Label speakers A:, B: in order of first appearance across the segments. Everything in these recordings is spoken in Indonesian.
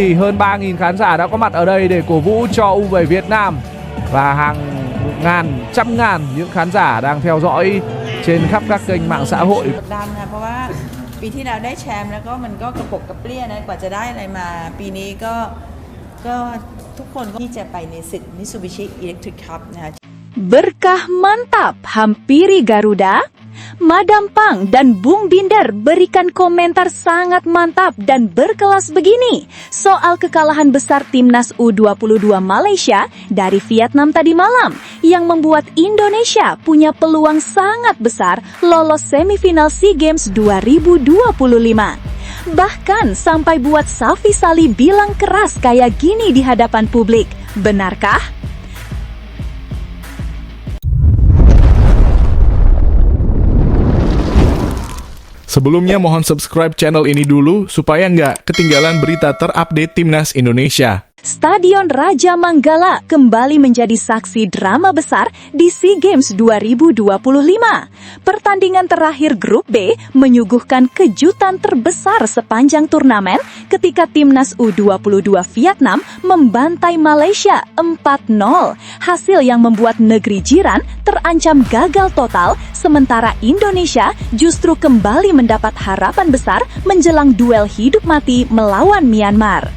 A: Hơn 3.000 khán giả đã có mặt ở đây để cổ vũ cho U17 Việt Nam. Và hàng ngàn, trăm ngàn những khán giả đang theo dõi trên khắp các kênh mạng xã hội.
B: กดดันนะเพราะว่าปีที่แล้วได้แชมป์แล้วก็มันก็กระปกกระเปรี้ยนะกว่าจะได้อะไรมาปีนี้ก็ทุกคนก็ที่จะไปในศึก Mitsubishi Electric Cup นะคะ
C: Berkah mantap hampiri Garuda. Madam Pang dan Bung Binder berikan komentar sangat mantap dan berkelas begini soal kekalahan besar timnas U22 Malaysia dari Vietnam tadi malam yang membuat Indonesia punya peluang sangat besar lolos semifinal SEA Games 2025. Bahkan sampai buat Safi Salih bilang keras kayak gini di hadapan publik. Benarkah?
D: Sebelumnya mohon subscribe channel ini dulu supaya nggak ketinggalan berita terupdate Timnas Indonesia.
C: Stadion Raja Manggala kembali menjadi saksi drama besar di SEA Games 2025. Pertandingan terakhir Grup B menyuguhkan kejutan terbesar sepanjang turnamen ketika timnas U22 Vietnam membantai Malaysia 4-0. Hasil yang membuat negeri jiran terancam gagal total, sementara Indonesia justru kembali mendapat harapan besar menjelang duel hidup mati melawan Myanmar.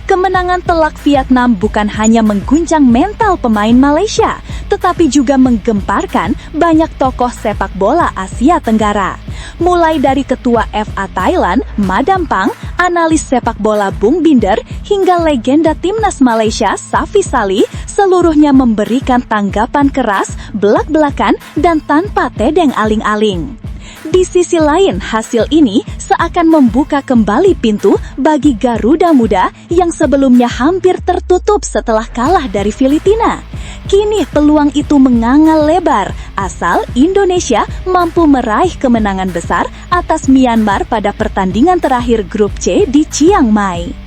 C: Kemenangan telak Vietnam bukan hanya mengguncang mental pemain Malaysia, tetapi juga menggemparkan banyak tokoh sepak bola Asia Tenggara. Mulai dari Ketua FA Thailand, Madam Pang, analis sepak bola Bung Binder, hingga legenda timnas Malaysia, Safi Salih, seluruhnya memberikan tanggapan keras, belak-belakan, dan tanpa tedeng aling-aling. Di sisi lain, hasil ini seakan membuka kembali pintu bagi Garuda Muda yang sebelumnya hampir tertutup setelah kalah dari Filipina. Kini peluang itu menganga lebar asal Indonesia mampu meraih kemenangan besar atas Myanmar pada pertandingan terakhir Grup C di Chiang Mai.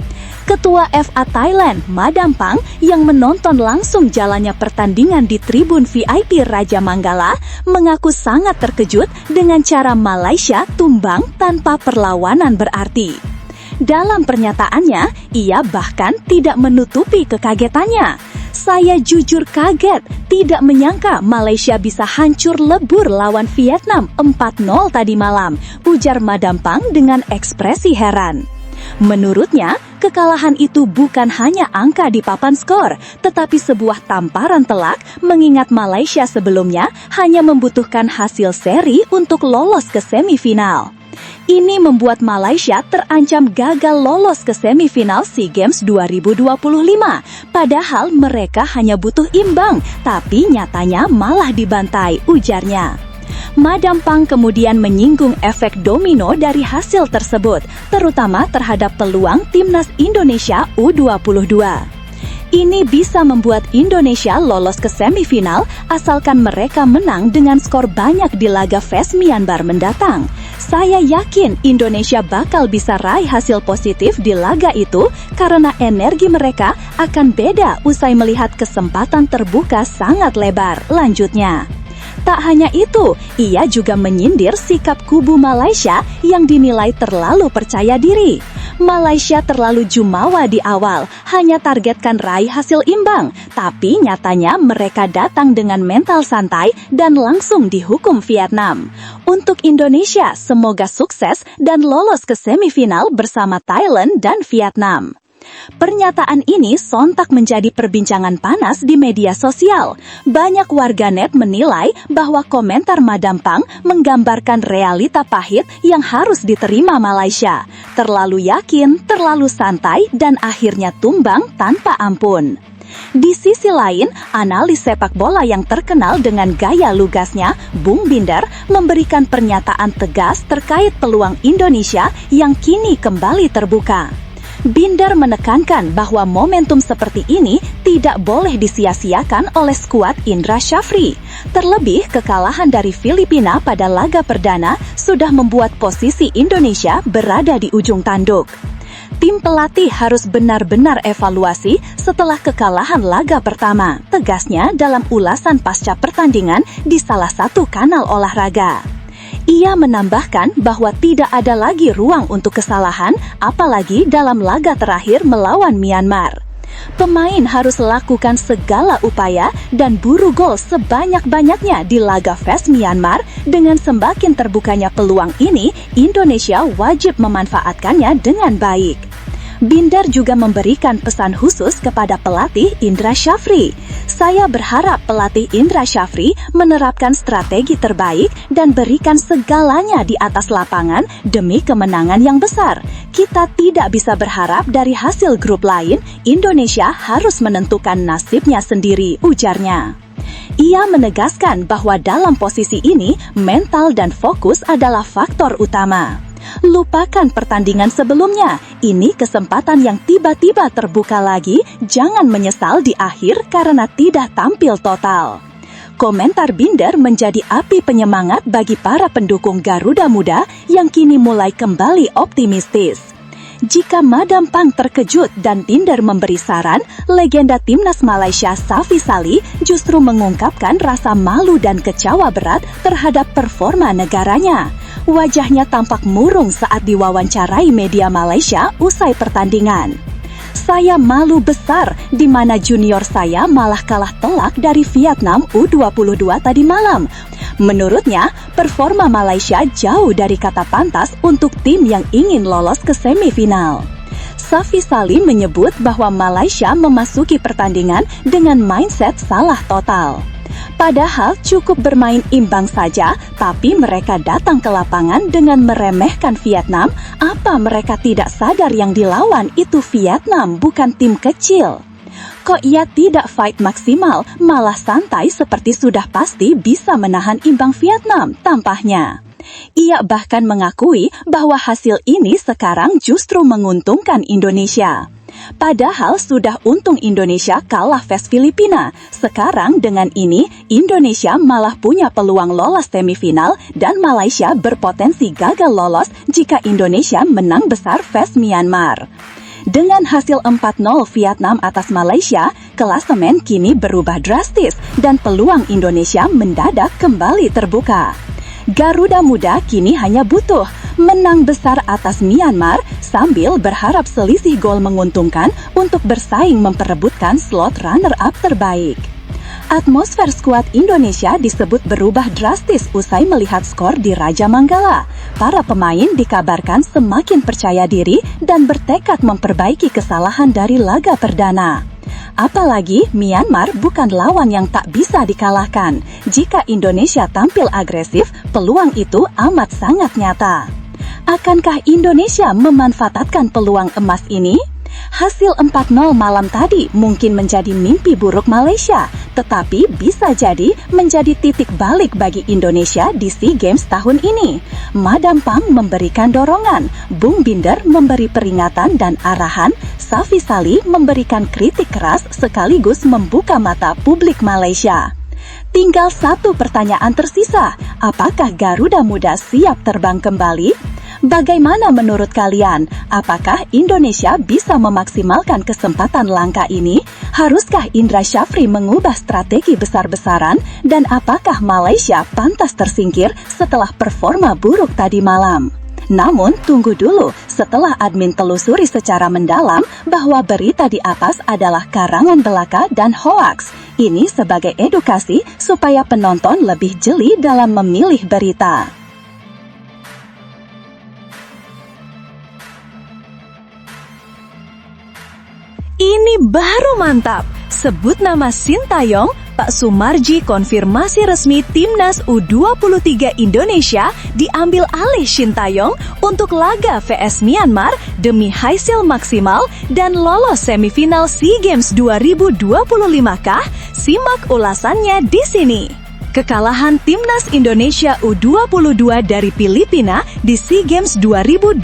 C: Ketua FA Thailand, Madam Pang, yang menonton langsung jalannya pertandingan di tribun VIP Raja Manggala, mengaku sangat terkejut dengan cara Malaysia tumbang tanpa perlawanan berarti. Dalam pernyataannya, ia bahkan tidak menutupi kekagetannya. Saya jujur kaget, tidak menyangka Malaysia bisa hancur lebur lawan Vietnam 4-0 tadi malam, ujar Madam Pang dengan ekspresi heran. Menurutnya, kekalahan itu bukan hanya angka di papan skor, tetapi sebuah tamparan telak mengingat Malaysia sebelumnya hanya membutuhkan hasil seri untuk lolos ke semifinal. Ini membuat Malaysia terancam gagal lolos ke semifinal SEA Games 2025, padahal mereka hanya butuh imbang, tapi nyatanya malah dibantai, ujarnya. Madam Pang kemudian menyinggung efek domino dari hasil tersebut, terutama terhadap peluang timnas Indonesia U22. Ini bisa membuat Indonesia lolos ke semifinal asalkan mereka menang dengan skor banyak di laga FES Myanmar mendatang. Saya yakin Indonesia bakal bisa raih hasil positif di laga itu karena energi mereka akan beda usai melihat kesempatan terbuka sangat lebar, lanjutnya. Tak hanya itu, ia juga menyindir sikap kubu Malaysia yang dinilai terlalu percaya diri. Malaysia terlalu jumawa di awal, hanya targetkan raih hasil imbang, tapi nyatanya mereka datang dengan mental santai dan langsung dihukum Vietnam. Untuk Indonesia, semoga sukses dan lolos ke semifinal bersama Thailand dan Vietnam. Pernyataan ini sontak menjadi perbincangan panas di media sosial. Banyak warganet menilai bahwa komentar Madam Pang menggambarkan realita pahit yang harus diterima Malaysia. Terlalu yakin, terlalu santai, dan akhirnya tumbang tanpa ampun. Di sisi lain, analis sepak bola yang terkenal dengan gaya lugasnya, Bung Binder, memberikan pernyataan tegas terkait peluang Indonesia yang kini kembali terbuka. Binder menekankan bahwa momentum seperti ini tidak boleh disia-siakan oleh skuad Indra Syafri. Terlebih, kekalahan dari Filipina pada laga perdana sudah membuat posisi Indonesia berada di ujung tanduk. Tim pelatih harus benar-benar evaluasi setelah kekalahan laga pertama, tegasnya dalam ulasan pasca pertandingan di salah satu kanal olahraga. Ia menambahkan bahwa tidak ada lagi ruang untuk kesalahan, apalagi dalam laga terakhir melawan Myanmar. Pemain harus lakukan segala upaya dan buru gol sebanyak-banyaknya di laga Fest Myanmar. Dengan semakin terbukanya peluang ini, Indonesia wajib memanfaatkannya dengan baik. Binder juga memberikan pesan khusus kepada pelatih Indra Syafri. Saya berharap pelatih Indra Syafri menerapkan strategi terbaik dan berikan segalanya di atas lapangan demi kemenangan yang besar. Kita tidak bisa berharap dari hasil grup lain, Indonesia harus menentukan nasibnya sendiri, ujarnya. Ia menegaskan bahwa dalam posisi ini, mental dan fokus adalah faktor utama. Lupakan pertandingan sebelumnya, ini kesempatan yang tiba-tiba terbuka lagi, jangan menyesal di akhir karena tidak tampil total. Komentar Binder menjadi api penyemangat bagi para pendukung Garuda Muda yang kini mulai kembali optimistis. Jika Madam Pang terkejut dan Binder memberi saran, legenda timnas Malaysia Safi Salih justru mengungkapkan rasa malu dan kecewa berat terhadap performa negaranya. Wajahnya tampak murung saat diwawancarai media Malaysia usai pertandingan. Saya malu besar di mana junior saya malah kalah telak dari Vietnam U22 tadi malam. Menurutnya, performa Malaysia jauh dari kata pantas untuk tim yang ingin lolos ke semifinal. Safi Salih menyebut bahwa Malaysia memasuki pertandingan dengan mindset salah total. Padahal cukup bermain imbang saja, tapi mereka datang ke lapangan dengan meremehkan Vietnam. Apa mereka tidak sadar yang dilawan itu Vietnam, bukan tim kecil? Kok ia tidak fight maksimal, malah santai seperti sudah pasti bisa menahan imbang Vietnam, tampaknya. Ia bahkan mengakui bahwa hasil ini sekarang justru menguntungkan Indonesia. Padahal sudah untung Indonesia kalah Fest Filipina. Sekarang dengan ini, Indonesia malah punya peluang lolos semifinal dan Malaysia berpotensi gagal lolos jika Indonesia menang besar Fest Myanmar. Dengan hasil 4-0 Vietnam atas Malaysia, klasemen kini berubah drastis dan peluang Indonesia mendadak kembali terbuka. Garuda Muda kini hanya butuh menang besar atas Myanmar sambil berharap selisih gol menguntungkan untuk bersaing memperebutkan slot runner-up terbaik. Atmosfer skuad Indonesia disebut berubah drastis usai melihat skor di Raja Manggala. Para pemain dikabarkan semakin percaya diri dan bertekad memperbaiki kesalahan dari laga perdana. Apalagi Myanmar bukan lawan yang tak bisa dikalahkan. Jika Indonesia tampil agresif, peluang itu amat sangat nyata. Akankah Indonesia memanfaatkan peluang emas ini? Hasil 4-0 malam tadi mungkin menjadi mimpi buruk Malaysia, tetapi bisa jadi menjadi titik balik bagi Indonesia di SEA Games tahun ini. Madam Pang memberikan dorongan, Bung Binder memberi peringatan dan arahan, Safi Salih memberikan kritik keras sekaligus membuka mata publik Malaysia. Tinggal satu pertanyaan tersisa, apakah Garuda Muda siap terbang kembali? Bagaimana menurut kalian? Apakah Indonesia bisa memaksimalkan kesempatan langka ini? Haruskah Indra Syafri mengubah strategi besar-besaran? Dan apakah Malaysia pantas tersingkir setelah performa buruk tadi malam? Namun, tunggu dulu setelah admin telusuri secara mendalam bahwa berita di atas adalah karangan belaka dan hoaks. Ini sebagai edukasi supaya penonton lebih jeli dalam memilih berita. Ini baru mantap. Sebut nama Sintayong, Pak Sumarji konfirmasi resmi Timnas U23 Indonesia diambil alih Sintayong untuk laga vs Myanmar demi hasil maksimal dan lolos semifinal SEA Games 2025-kah? Simak ulasannya di sini. Kekalahan Timnas Indonesia U22 dari Filipina di SEA Games 2025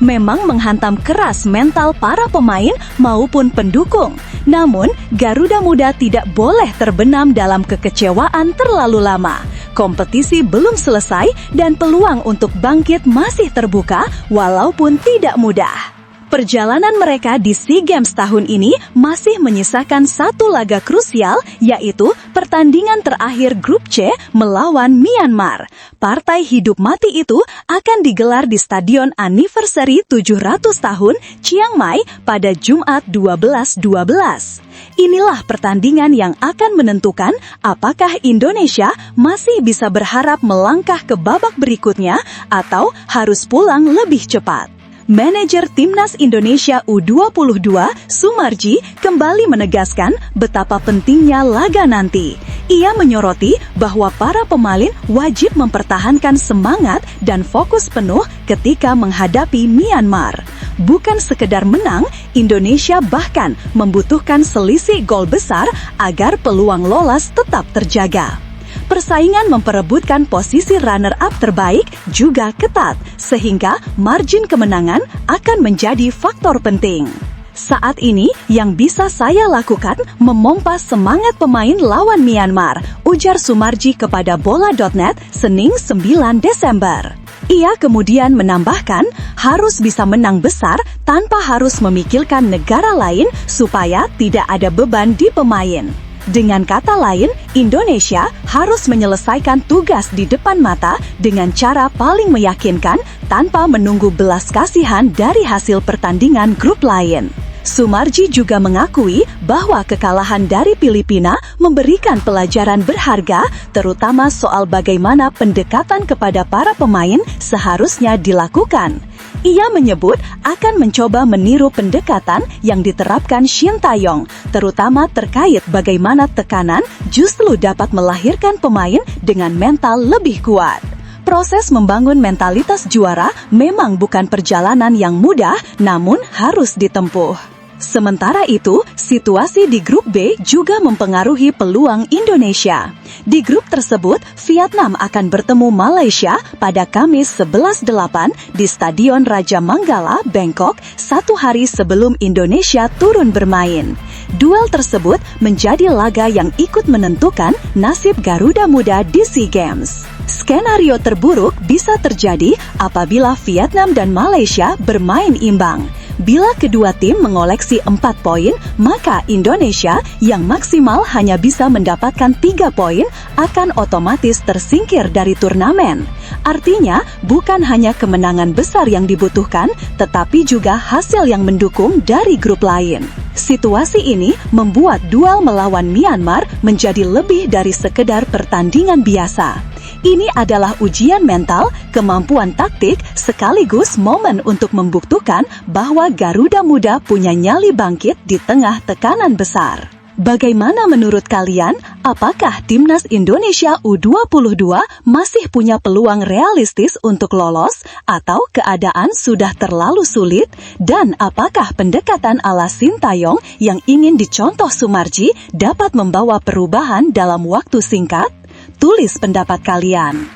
C: memang menghantam keras mental para pemain maupun pendukung. Namun, Garuda Muda tidak boleh terbenam dalam kekecewaan terlalu lama. Kompetisi belum selesai dan peluang untuk bangkit masih terbuka walaupun tidak mudah. Perjalanan mereka di SEA Games tahun ini masih menyisakan satu laga krusial, yaitu pertandingan terakhir Grup C melawan Myanmar. Partai hidup mati itu akan digelar di Stadion Anniversary 700 tahun Chiang Mai pada Jumat 12/12. Inilah pertandingan yang akan menentukan apakah Indonesia masih bisa berharap melangkah ke babak berikutnya atau harus pulang lebih cepat. Manajer Timnas Indonesia U22, Sumarji, kembali menegaskan betapa pentingnya laga nanti. Ia menyoroti bahwa para pemain wajib mempertahankan semangat dan fokus penuh ketika menghadapi Myanmar. Bukan sekedar menang, Indonesia bahkan membutuhkan selisih gol besar agar peluang lolos tetap terjaga. Persaingan memperebutkan posisi runner-up terbaik juga ketat, sehingga margin kemenangan akan menjadi faktor penting. Saat ini, yang bisa saya lakukan memompa semangat pemain lawan Myanmar, ujar Sumarji kepada bola.net Senin 9 Desember. Ia kemudian menambahkan harus bisa menang besar tanpa harus memikirkan negara lain supaya tidak ada beban di pemain. Dengan kata lain, Indonesia harus menyelesaikan tugas di depan mata dengan cara paling meyakinkan tanpa menunggu belas kasihan dari hasil pertandingan grup lain. Sumarji juga mengakui bahwa kekalahan dari Filipina memberikan pelajaran berharga, terutama soal bagaimana pendekatan kepada para pemain seharusnya dilakukan. Ia menyebut akan mencoba meniru pendekatan yang diterapkan Shin Taeyong, terutama terkait bagaimana tekanan justru dapat melahirkan pemain dengan mental lebih kuat. Proses membangun mentalitas juara memang bukan perjalanan yang mudah, namun harus ditempuh. Sementara itu, situasi di Grup B juga mempengaruhi peluang Indonesia. Di grup tersebut, Vietnam akan bertemu Malaysia pada Kamis 11/8 di Stadion Raja Manggala, Bangkok, satu hari sebelum Indonesia turun bermain. Duel tersebut menjadi laga yang ikut menentukan nasib Garuda Muda di SEA Games. Skenario terburuk bisa terjadi apabila Vietnam dan Malaysia bermain imbang. Bila kedua tim mengoleksi 4 poin, maka Indonesia yang maksimal hanya bisa mendapatkan 3 poin akan otomatis tersingkir dari turnamen. Artinya, bukan hanya kemenangan besar yang dibutuhkan, tetapi juga hasil yang mendukung dari grup lain. Situasi ini membuat duel melawan Myanmar menjadi lebih dari sekedar pertandingan biasa. Ini adalah ujian mental, kemampuan taktik, sekaligus momen untuk membuktikan bahwa Garuda Muda punya nyali bangkit di tengah tekanan besar. Bagaimana menurut kalian? Apakah Timnas Indonesia U22 masih punya peluang realistis untuk lolos atau keadaan sudah terlalu sulit? Dan apakah pendekatan ala Shin Taeyong yang ingin dicontoh Sumarji dapat membawa perubahan dalam waktu singkat? Tulis pendapat kalian.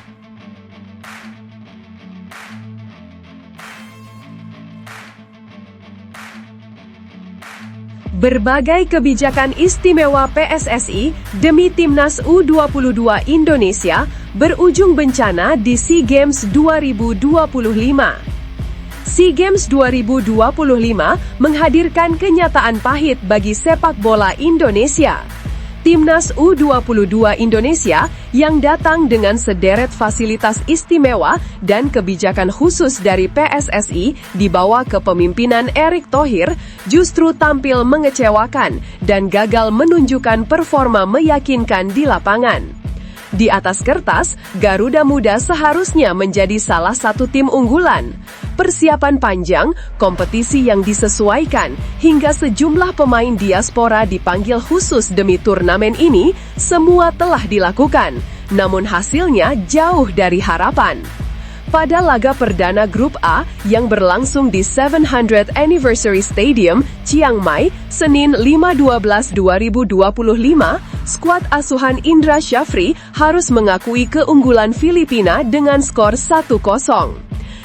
E: Berbagai kebijakan istimewa PSSI demi Timnas U22 Indonesia berujung bencana di SEA Games 2025. SEA Games 2025 menghadirkan kenyataan pahit bagi sepak bola Indonesia. Timnas U22 Indonesia yang datang dengan sederet fasilitas istimewa dan kebijakan khusus dari PSSI di bawah kepemimpinan Erick Thohir justru tampil mengecewakan dan gagal menunjukkan performa meyakinkan di lapangan. Di atas kertas, Garuda Muda seharusnya menjadi salah satu tim unggulan. Persiapan panjang, kompetisi yang disesuaikan, hingga sejumlah pemain diaspora dipanggil khusus demi turnamen ini, semua telah dilakukan. Namun hasilnya jauh dari harapan. Pada laga perdana Grup A yang berlangsung di 700th Anniversary Stadium, Chiang Mai, Senin 5/12/2025, skuad asuhan Indra Syafri harus mengakui keunggulan Filipina dengan skor 1-0.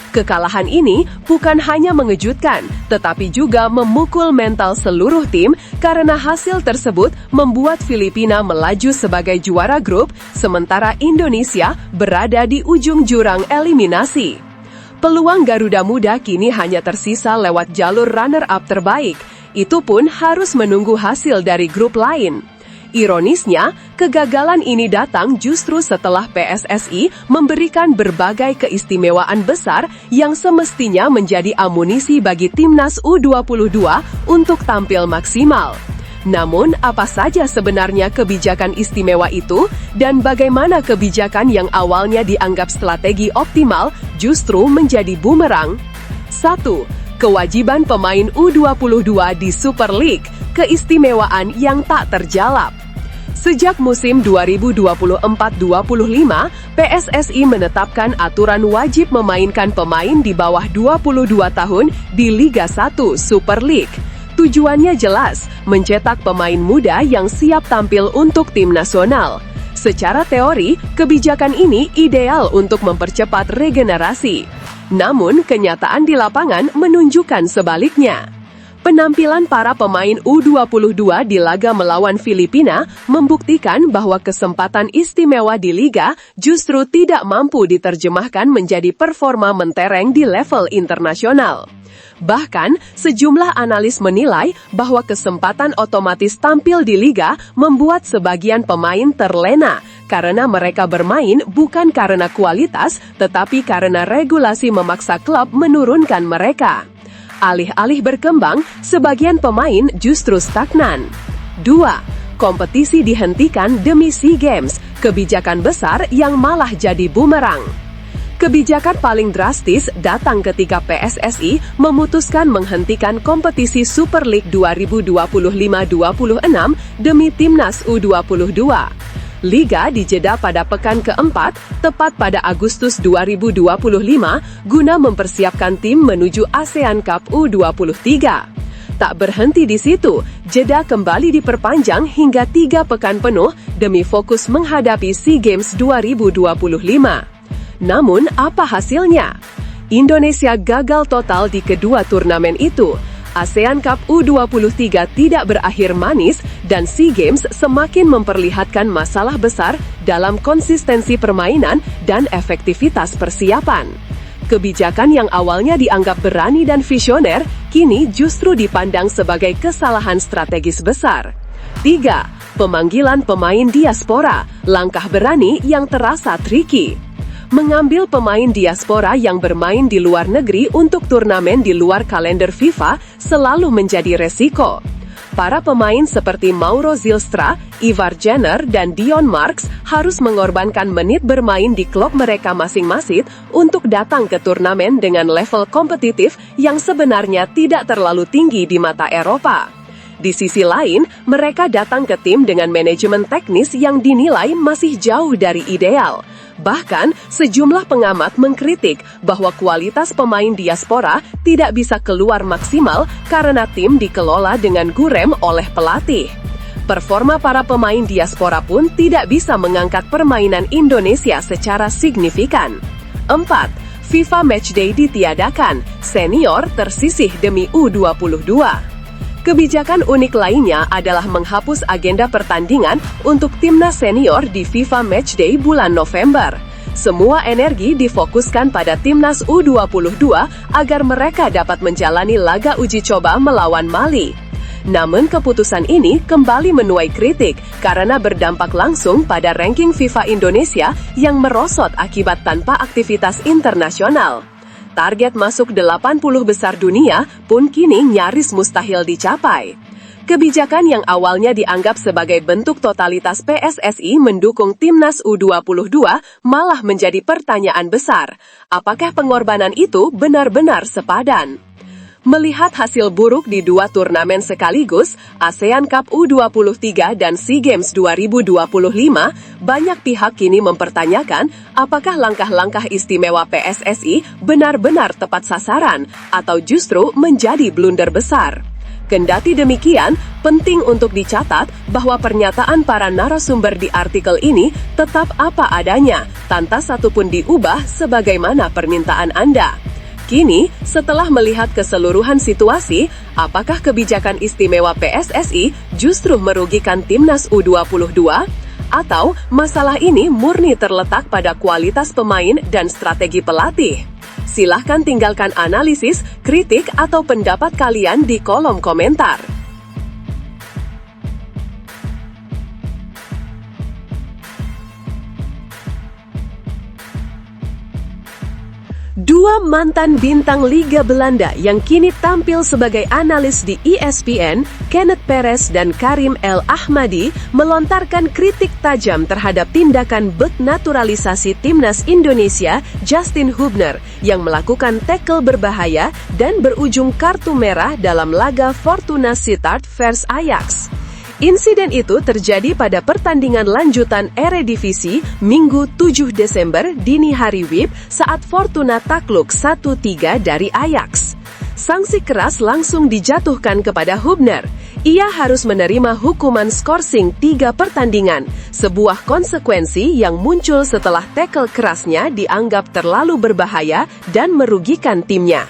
E: Kekalahan ini bukan hanya mengejutkan, tetapi juga memukul mental seluruh tim karena hasil tersebut membuat Filipina melaju sebagai juara grup, sementara Indonesia berada di ujung jurang eliminasi. Peluang Garuda Muda kini hanya tersisa lewat jalur runner-up terbaik. Itu pun harus menunggu hasil dari grup lain. Ironisnya, kegagalan ini datang justru setelah PSSI memberikan berbagai keistimewaan besar yang semestinya menjadi amunisi bagi timnas U22 untuk tampil maksimal. Namun, apa saja sebenarnya kebijakan istimewa itu, dan bagaimana kebijakan yang awalnya dianggap strategi optimal justru menjadi bumerang? 1. Kewajiban pemain U22 di Super League, keistimewaan yang tak terjalap. Sejak musim 2024-25, PSSI menetapkan aturan wajib memainkan pemain di bawah 22 tahun di Liga 1 Super League. Tujuannya jelas, mencetak pemain muda yang siap tampil untuk tim nasional. Secara teori, kebijakan ini ideal untuk mempercepat regenerasi. Namun, kenyataan di lapangan menunjukkan sebaliknya. Penampilan para pemain U22 di laga melawan Filipina membuktikan bahwa kesempatan istimewa di Liga justru tidak mampu diterjemahkan menjadi performa mentereng di level internasional. Bahkan, sejumlah analis menilai bahwa kesempatan otomatis tampil di Liga membuat sebagian pemain terlena karena mereka bermain bukan karena kualitas, tetapi karena regulasi memaksa klub menurunkan mereka. Alih-alih berkembang, sebagian pemain justru stagnan. 2. Kompetisi dihentikan demi SEA Games, kebijakan besar yang malah jadi bumerang. Kebijakan paling drastis datang ketika PSSI memutuskan menghentikan kompetisi Super League 2025-26 demi timnas U22. Liga dijeda pada pekan keempat, tepat pada Agustus 2025, guna mempersiapkan tim menuju ASEAN Cup U23. Tak berhenti di situ, jeda kembali diperpanjang hingga 3 pekan penuh demi fokus menghadapi SEA Games 2025. Namun, apa hasilnya? Indonesia gagal total di kedua turnamen itu. ASEAN Cup U23 tidak berakhir manis dan SEA Games semakin memperlihatkan masalah besar dalam konsistensi permainan dan efektivitas persiapan. Kebijakan yang awalnya dianggap berani dan visioner, kini justru dipandang sebagai kesalahan strategis besar. 3. Pemanggilan pemain diaspora, langkah berani yang terasa tricky. Mengambil pemain diaspora yang bermain di luar negeri untuk turnamen di luar kalender FIFA selalu menjadi resiko. Para pemain seperti Mauro Zylstra, Ivar Jenner, dan Dion Marks harus mengorbankan menit bermain di klub mereka masing-masing untuk datang ke turnamen dengan level kompetitif yang sebenarnya tidak terlalu tinggi di mata Eropa. Di sisi lain, mereka datang ke tim dengan manajemen teknis yang dinilai masih jauh dari ideal. Bahkan, sejumlah pengamat mengkritik bahwa kualitas pemain diaspora tidak bisa keluar maksimal karena tim dikelola dengan gurem oleh pelatih. Performa para pemain diaspora pun tidak bisa mengangkat permainan Indonesia secara signifikan. 4. FIFA Matchday ditiadakan, senior tersisih demi U22. Kebijakan unik lainnya adalah menghapus agenda pertandingan untuk timnas senior di FIFA Matchday bulan November. Semua energi difokuskan pada timnas U22 agar mereka dapat menjalani laga uji coba melawan Mali. Namun keputusan ini kembali menuai kritik karena berdampak langsung pada ranking FIFA Indonesia yang merosot akibat tanpa aktivitas internasional. Target masuk 80 besar dunia pun kini nyaris mustahil dicapai. Kebijakan yang awalnya dianggap sebagai bentuk totalitas PSSI mendukung timnas U22 malah menjadi pertanyaan besar. Apakah pengorbanan itu benar-benar sepadan? Melihat hasil buruk di 2 turnamen sekaligus, ASEAN Cup U23 dan SEA Games 2025, banyak pihak kini mempertanyakan apakah langkah-langkah istimewa PSSI benar-benar tepat sasaran atau justru menjadi blunder besar. Kendati demikian, penting untuk dicatat bahwa pernyataan para narasumber di artikel ini tetap apa adanya, tanpa satupun diubah sebagaimana permintaan Anda. Kini, setelah melihat keseluruhan situasi, apakah kebijakan istimewa PSSI justru merugikan timnas U22? Atau masalah ini murni terletak pada kualitas pemain dan strategi pelatih? Silahkan tinggalkan analisis, kritik, atau pendapat kalian di kolom komentar. Dua mantan bintang Liga Belanda yang kini tampil sebagai analis di ESPN, Kenneth Perez dan Karim El Ahmadi, melontarkan kritik tajam terhadap tindakan bek naturalisasi timnas Indonesia, Justin Hubner, yang melakukan tackle berbahaya dan berujung kartu merah dalam laga Fortuna Sittard vs Ajax. Insiden itu terjadi pada pertandingan lanjutan Eredivisie Minggu 7 Desember dini hari WIB saat Fortuna takluk 1-3 dari Ajax. Sanksi keras langsung dijatuhkan kepada Hubner. Ia harus menerima hukuman skorsing 3 pertandingan, sebuah konsekuensi yang muncul setelah tackle kerasnya dianggap terlalu berbahaya dan merugikan timnya.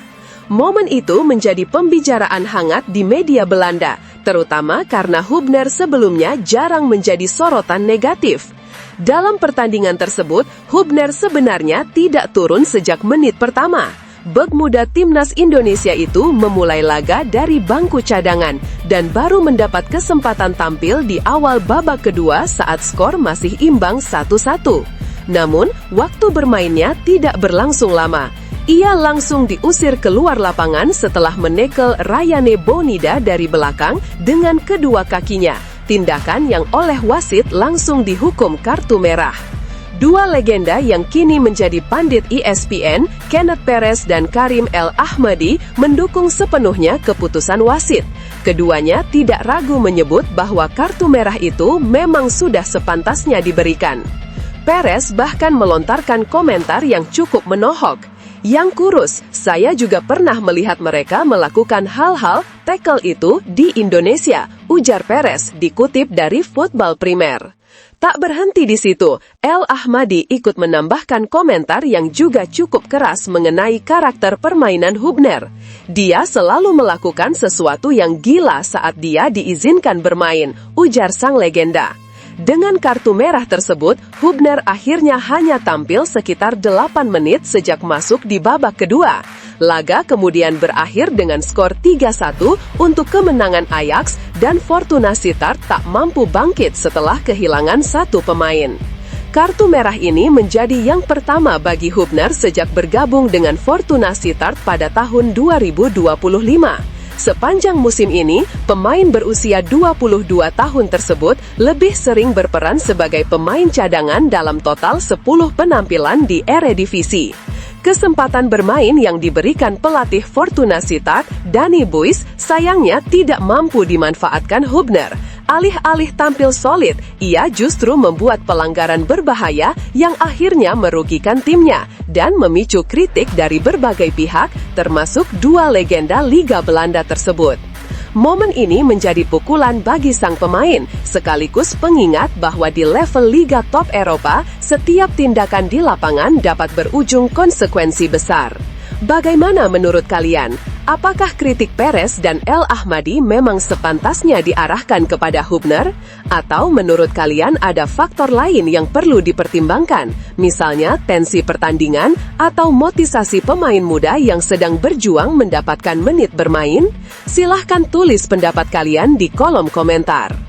E: Momen itu menjadi pembicaraan hangat di media Belanda, terutama karena Hubner sebelumnya jarang menjadi sorotan negatif. Dalam pertandingan tersebut, Hubner sebenarnya tidak turun sejak menit pertama. Bek muda timnas Indonesia itu memulai laga dari bangku cadangan dan baru mendapat kesempatan tampil di awal babak kedua saat skor masih imbang 1-1. Namun, waktu bermainnya tidak berlangsung lama. Ia langsung diusir keluar lapangan setelah menekel Rayane Bonida dari belakang dengan kedua kakinya, tindakan yang oleh wasit langsung dihukum kartu merah. Dua legenda yang kini menjadi pandit ESPN, Kenneth Perez dan Karim El Ahmadi, mendukung sepenuhnya keputusan wasit. Keduanya tidak ragu menyebut bahwa kartu merah itu memang sudah sepantasnya diberikan. Perez bahkan melontarkan komentar yang cukup menohok. Yang kurus, saya juga pernah melihat mereka melakukan hal-hal tackle itu di Indonesia, ujar Perez, dikutip dari Football Primer. Tak berhenti di situ, El Ahmadi ikut menambahkan komentar yang juga cukup keras mengenai karakter permainan Hubner. Dia selalu melakukan sesuatu yang gila saat dia diizinkan bermain, ujar sang legenda. Dengan kartu merah tersebut, Hubner akhirnya hanya tampil sekitar 8 menit sejak masuk di babak kedua. Laga kemudian berakhir dengan skor 3-1 untuk kemenangan Ajax dan Fortuna Sittard tak mampu bangkit setelah kehilangan satu pemain. Kartu merah ini menjadi yang pertama bagi Hubner sejak bergabung dengan Fortuna Sittard pada tahun 2025. Sepanjang musim ini, pemain berusia 22 tahun tersebut lebih sering berperan sebagai pemain cadangan dalam total 10 penampilan di Eredivisie. Kesempatan bermain yang diberikan pelatih Fortuna Sittard, Danny Buys, sayangnya tidak mampu dimanfaatkan Hubner. Alih-alih tampil solid, ia justru membuat pelanggaran berbahaya yang akhirnya merugikan timnya dan memicu kritik dari berbagai pihak, termasuk dua legenda Liga Belanda tersebut. Momen ini menjadi pukulan bagi sang pemain, sekaligus pengingat bahwa di level Liga Top Eropa, setiap tindakan di lapangan dapat berujung konsekuensi besar. Bagaimana menurut kalian? Apakah kritik Perez dan El Ahmadi memang sepantasnya diarahkan kepada Hubner? Atau menurut kalian ada faktor lain yang perlu dipertimbangkan? Misalnya tensi pertandingan atau motivasi pemain muda yang sedang berjuang mendapatkan menit bermain? Silahkan tulis pendapat kalian di kolom komentar.